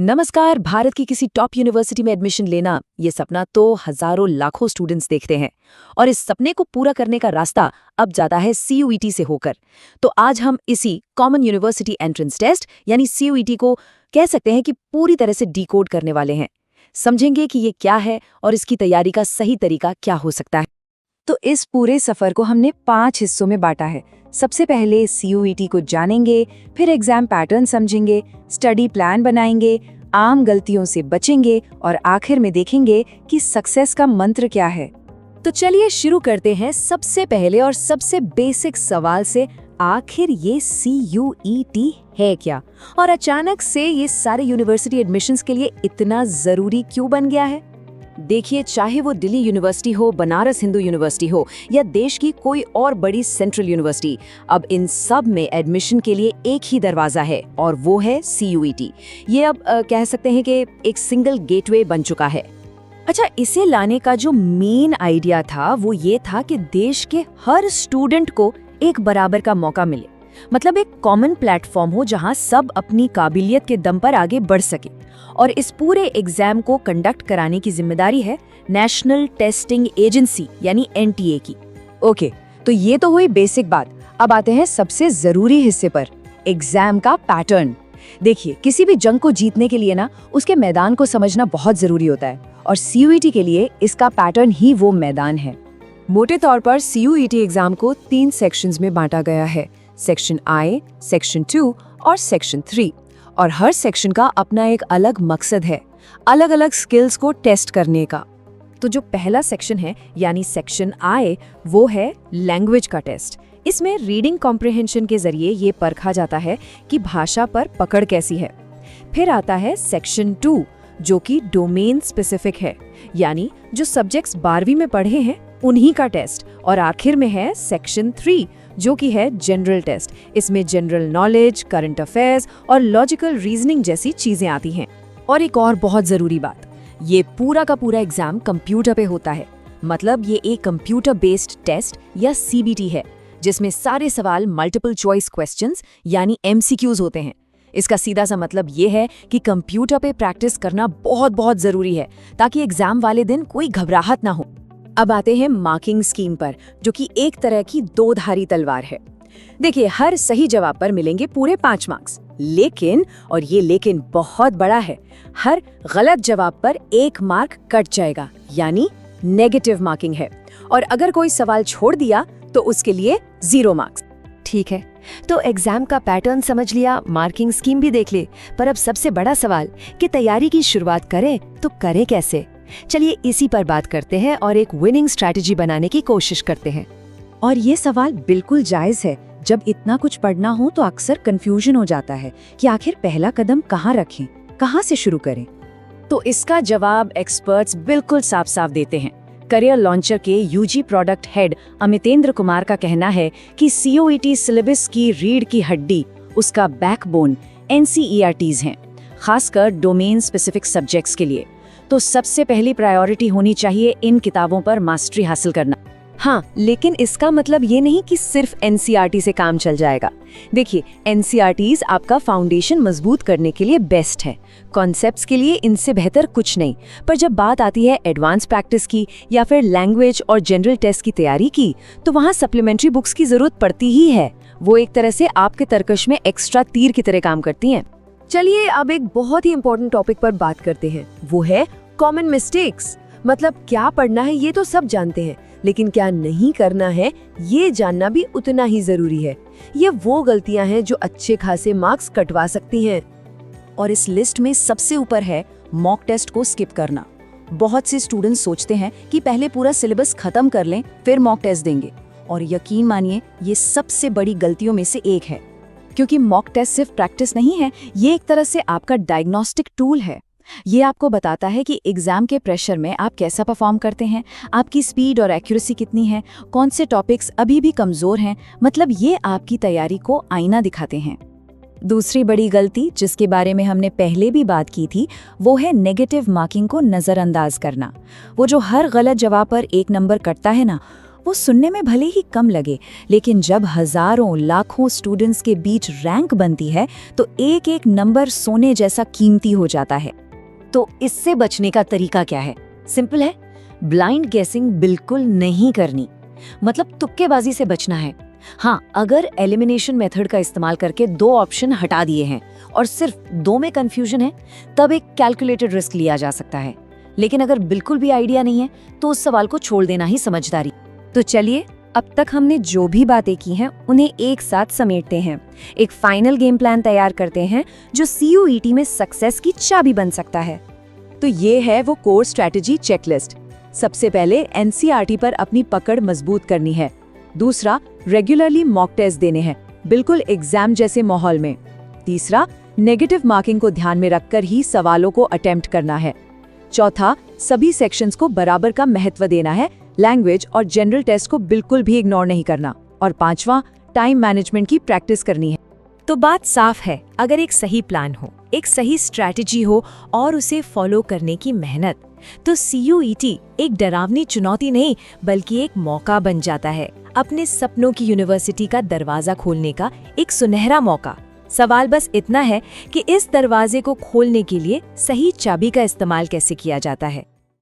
नमस्कार। भारत की किसी टॉप यूनिवर्सिटी में एडमिशन लेना, ये सपना तो हजारों लाखों स्टूडेंट्स देखते हैं और इस सपने को पूरा करने का रास्ता अब जाता है CUET से होकर। तो आज हम इसी कॉमन यूनिवर्सिटी एंट्रेंस टेस्ट यानी CUET को कह सकते हैं कि पूरी तरह से डिकोड करने वाले हैं। समझेंगे कि ये क्या है और इसकी तैयारी का सही तरीका क्या हो सकता है। तो इस पूरे सफर को हमने 5 हिस्सों में बांटा है। सबसे पहले CUET को जानेंगे, फिर एग्जाम पैटर्न समझेंगे, स्टडी प्लान बनाएंगे, आम गलतियों से बचेंगे और आखिर में देखेंगे कि सक्सेस का मंत्र क्या है। तो चलिए शुरू करते हैं सबसे पहले और सबसे बेसिक सवाल से। आखिर ये CUET है क्या और अचानक से ये सारे यूनिवर्सिटी एडमिशन्स के लिए इतना जरूरी क्यों बन गया है? देखिए, चाहे वो दिल्ली यूनिवर्सिटी हो, बनारस हिंदू यूनिवर्सिटी हो या देश की कोई और बड़ी सेंट्रल यूनिवर्सिटी, अब इन सब में एडमिशन के लिए एक ही दरवाजा है और वो है CUET। ये अब कह सकते हैं कि एक सिंगल गेटवे बन चुका है। अच्छा, इसे लाने का जो मेन आइडिया था वो ये था कि देश के हर स्टूडेंट को एक बराबर का मौका मिले, मतलब एक कॉमन प्लेटफॉर्म हो जहां सब अपनी काबिलियत के दम पर आगे बढ़ सके। और इस पूरे एग्जाम को कंडक्ट कराने की जिम्मेदारी है नेशनल टेस्टिंग एजेंसी यानी NTA की। ओके, तो ये तो हुई बेसिक बात। अब आते हैं सबसे जरूरी हिस्से पर, एग्जाम का पैटर्न। देखिए, किसी भी जंग को जीतने के लिए ना उसके मैदान को समझना बहुत जरूरी होता है और CUET के लिए इसका पैटर्न ही वो मैदान है। मोटे तौर पर CUET एग्जाम को 3 सेक्शंस में बांटा गया है, सेक्शन I, सेक्शन 2 और सेक्शन 3। और हर सेक्शन का अपना एक अलग मकसद है, अलग अलग स्किल्स को टेस्ट करने का। तो जो पहला सेक्शन है यानी सेक्शन I, वो है लैंग्वेज का टेस्ट। इसमें रीडिंग कॉम्प्रिहेंशन के जरिए ये परखा जाता है कि भाषा पर पकड़ कैसी है। फिर आता है सेक्शन 2 जो कि डोमेन स्पेसिफिक है, यानी जो सब्जेक्ट्स 12वीं में पढ़े हैं उन्हीं का टेस्ट। और आखिर में है सेक्शन 3 जो कि है जनरल टेस्ट। इसमें जनरल नॉलेज, करंट अफेयर्स और लॉजिकल रीजनिंग जैसी चीजें आती हैं। और एक और बहुत जरूरी बात, ये पूरा का पूरा एग्जाम कंप्यूटर पे होता है, मतलब ये एक कंप्यूटर बेस्ड टेस्ट या CBT है जिसमें सारे सवाल मल्टीपल चॉइस क्वेश्चंस यानी MCQs होते हैं। इसका सीधा सा मतलब ये है कि कंप्यूटर पे प्रैक्टिस करना बहुत बहुत जरूरी है ताकि एग्जाम वाले दिन कोई घबराहट ना हो। अब आते हैं मार्किंग स्कीम पर, जो कि एक तरह की दो-धारी तलवार है। देखिए, हर सही जवाब पर मिलेंगे पूरे 5 मार्क्स, लेकिन, और ये लेकिन बहुत बड़ा है, हर गलत जवाब पर 1 मार्क कट जाएगा, यानी नेगेटिव मार्किंग है। और अगर कोई सवाल छोड़ दिया तो उसके लिए 0 मार्क्स। ठीक है, तो एग्जाम का पैटर्न समझ लिया, मार्किंग स्कीम भी देख ले, पर अब सबसे बड़ा सवाल कि तैयारी की शुरुआत करें तो करें कैसे? चलिए इसी पर बात करते हैं और एक विनिंग स्ट्रैटेजी बनाने की कोशिश करते हैं। और ये सवाल बिल्कुल जायज है। जब इतना कुछ पढ़ना हो तो अक्सर कंफ्यूजन हो जाता है कि आखिर पहला कदम कहाँ रखें, कहाँ से शुरू करें। तो इसका जवाब एक्सपर्ट्स बिल्कुल साफ साफ देते हैं। करियर लॉन्चर के UG product head Amitendra Kumar का कहना है कि CUET सिलेबस की रीढ़ की हड्डी, उसका बैकबोन NCERTs हैं, खासकर डोमेन स्पेसिफिक सब्जेक्ट्स के लिए। तो सबसे पहली प्रायोरिटी होनी चाहिए इन किताबों पर मास्टरी हासिल करना। हाँ, लेकिन इसका मतलब ये नहीं कि सिर्फ NCERT से काम चल जाएगा। देखिए, NCERTs आपका फाउंडेशन मजबूत करने के लिए बेस्ट है, कॉन्सेप्ट्स के लिए इनसे बेहतर कुछ नहीं। पर जब बात आती है एडवांस प्रैक्टिस की या फिर लैंग्वेज और जनरल टेस्ट की तैयारी की, तो वहाँ सप्लीमेंट्री बुक्स की जरूरत पड़ती ही है। वो एक तरह से आपके तरकश में एक्स्ट्रा तीर की तरह काम करती हैं। चलिए अब एक बहुत ही इंपॉर्टेंट टॉपिक पर बात करते हैं, वो है कॉमन मिस्टेक्स। मतलब क्या पढ़ना है ये तो सब जानते हैं, लेकिन क्या नहीं करना है ये जानना भी उतना ही जरूरी है। ये वो गलतियां हैं जो अच्छे खासे मार्क्स कटवा सकती हैं। और इस लिस्ट में सबसे ऊपर है मॉक टेस्ट को स्किप करना। बहुत से स्टूडेंट्स सोचते हैं कि पहले पूरा सिलेबस खत्म कर लें फिर मॉक टेस्ट देंगे, और यकीन मानिए ये सबसे बड़ी गलतियों में से एक है। क्योंकि मॉक टेस्ट सिर्फ प्रैक्टिस नहीं है, ये एक तरह से आपका डायग्नोस्टिक टूल है। ये आपको बताता है कि एग्जाम के प्रेशर में आप कैसा परफॉर्म करते हैं, आपकी स्पीड और एक्यूरेसी कितनी है, कौन से टॉपिक्स अभी भी कमजोर हैं। मतलब ये आपकी तैयारी को आईना दिखाते हैं। दूसरी बड़ी गलती जिसके बारे में हमने पहले भी बात की थी, वो है नेगेटिव मार्किंग को नजरअंदाज करना। वो जो हर गलत जवाब पर 1 नंबर कटता है ना, वो सुनने में भले ही कम लगे, लेकिन जब हजारों लाखों स्टूडेंट्स के बीच रैंक बनती है तो एक एक नंबर सोने जैसा कीमती हो जाता है। तो इससे बचने का तरीका क्या है? सिंपल है, ब्लाइंड गेसिंग बिल्कुल नहीं करनी, मतलब तुक्केबाजी से बचना है। हाँ, अगर एलिमिनेशन मेथड का इस्तेमाल करके 2 ऑप्शन हटा दिए हैं और सिर्फ 2 में कंफ्यूजन है, तब एक कैलकुलेटेड रिस्क लिया जा सकता है। लेकिन अगर बिल्कुल भी आइडिया नहीं है तो उस सवाल को छोड़ देना ही समझदारी। तो चलिए, अब तक हमने जो भी बातें की हैं उन्हें एक साथ समेटते हैं, एक फाइनल गेम प्लान तैयार करते हैं जो CUET में सक्सेस की चाबी बन सकता है। तो ये है वो कोर स्ट्रैटेजी चेकलिस्ट। सबसे पहले NCERT पर अपनी पकड़ मजबूत करनी है। दूसरा, रेगुलरली मॉक टेस्ट देने हैं, बिल्कुल एग्जाम जैसे माहौल में। तीसरा, नेगेटिव मार्किंग को ध्यान में रखकर ही सवालों को अटेम्प्ट करना है। चौथा, सभी सेक्शंस को बराबर का महत्व देना है, लैंग्वेज और जनरल टेस्ट को बिल्कुल भी इग्नोर नहीं करना। और पांचवा, टाइम मैनेजमेंट की प्रैक्टिस करनी है। तो बात साफ है, अगर एक सही प्लान हो, एक सही स्ट्रैटेजी हो और उसे फॉलो करने की मेहनत, तो CUET एक डरावनी चुनौती नहीं बल्कि एक मौका बन जाता है, अपने सपनों की यूनिवर्सिटी का दरवाजा खोलने का एक सुनहरा मौका। सवाल बस इतना है कि इस दरवाजे को खोलने के लिए सही चाबी का इस्तेमाल कैसे किया जाता है।